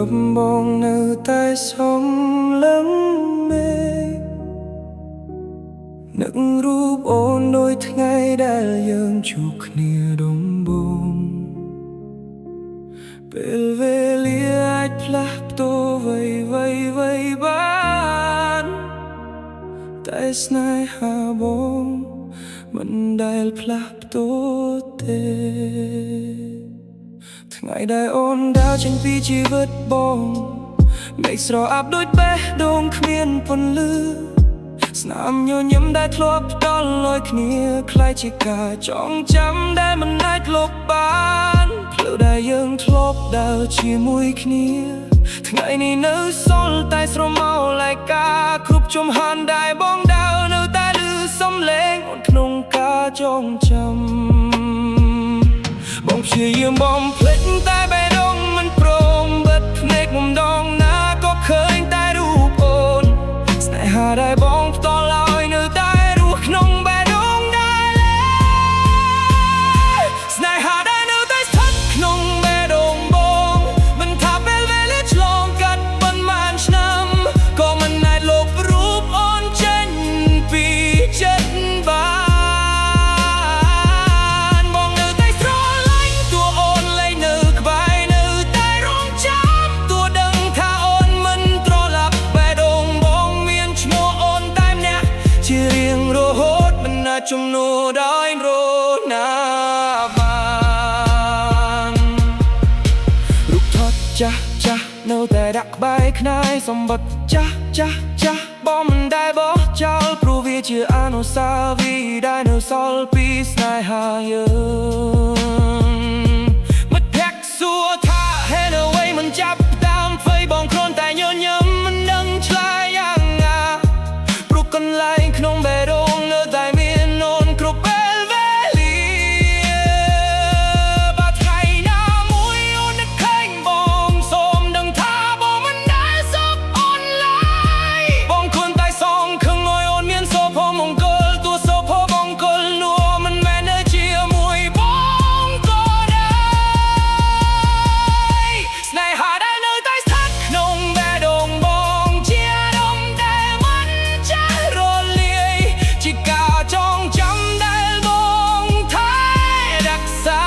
ប់បងនៅតែសំឡឹងមេនឹករូបអូនដូចថ្ងៃដែលយើងជួបគ្នាដំបូងពេលវេលាអាចផ្លាស់ប្ដូរអ្វីបានតែស្នេហាបងមិនដែលផ្លាស់ប្ដូរទេថ្ងៃដែលអូនដើរចេញពីជីវិតបងមេឃស្រអាប់ដូចបេះដូងគ្មានពន្លឺស្នាមញញឹមដែលធ្លាប់ផ្ដល់ឲ្យគ្នាคล้ายជាការចងចាំដែលមិនអាចលុបបានផ្លូវដែលយើងធ្លាប់ដើរជាមួយគ្នាថ្ងៃនេះនៅសល់តែស្រមោលឯកាគ្រប់ជំហានដែលបងដើរនៅតែឮសំឡេងអូនក្នុងការចងចាំបងព្យាយាមបំភ្លេចតែបេះដូងមិនព្រមបិទភ្នែកមុំដងណាក៏ឃើញតែរូបអូនស្នេហាដែលបងផ្ដល់ឲ្យនៅតែរស់ក្នុងបេះដូងដែរស្នេហាដែលនៅតែស្ថិតក្នុងបេះដូងបងមិនថាពេលវេលាឆ្លងកាត់ប៉ុន្មានឆ្នាំក៏មិនអាចលុបរូបអូនចេញពីចិត្តបានបងនៅតែស្រឡាញ់តួអូនលែងនៅក្បែរនៅតែរងចាំតួដឹងថាអូនមិនត្រឡប់បេះដូងបងមានឈ្មោះអូនតែម្នាក់ជារៀងរហូតមិនអាចជំនួសដោយរណាបានរូបថតចាស់នៅតែដាក់ក្បែរខ្នើយសម្បត្តិចាស់បងមិនដែលបោះចោលព្រោះវាជាអនុស្សាវរីយ៍ដែលនៅសល់ពីស្នេហាយើងមិត្តភក្តិសួរថាហេតុអ្វីមិនចាប់តាមហ្វេបងគ្រាន់តែញញឹមមិនដឹងឆ្លើយយ៉ាងណាព្រោះកន្លែងក្នុងបេះដូងនៅតែមានអូនគ្រប់ពេលវេលាបើថ្ងៃណាមួយអូននឹកឃើញបងសូមដឹងថាបងមិនដែលសោកអូនឡើយបងគ្រាន់តែសងខឹងឲ្យអូនមានសុភមង្គលទោះសុភមង្គលនោះមិនមែននៅជាមួយបងក៏ដែរស្នេហាដែលនៅតែស្ថិតក្នុងបេះដូងបងជាអារម្មណ៍ដែលមិនចាស់រលាយជាការចងចាំដែលបងថែរក្សា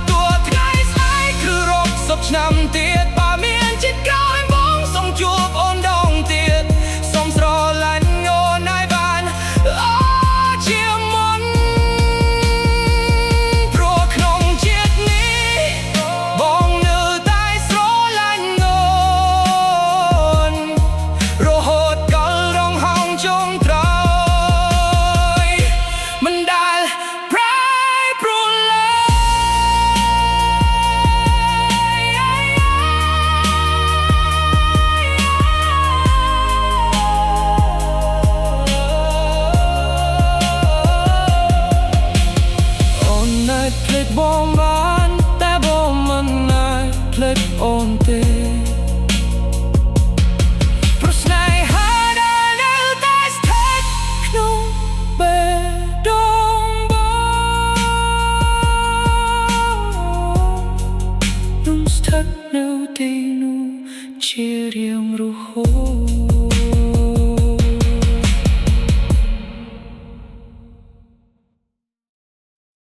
ទោះថ្ងៃស្អែកគឺរកសពឆ្នាំទៀតបើមានចិត្តក្រោយបងសូមជួបអូនដងទៀតសូមស្រឡាញ់អូនឲ្យបានជាមុនព្រោះក្នុងជាតិនេះបងនៅតែស្រឡាញ់អូនរហូតកលរងហោងចុងក្រោយមិនដែលប្រែប្រួលឡើយអូនអាចភ្លេចបងបានតែបងមិនអាចភ្លេចអូនទេព្រោះស្នេហាដែលនៅតែស្ថិតក្នុងបេះដូងបងនឹងស្ថិតនៅទីនោះជារៀងរហូត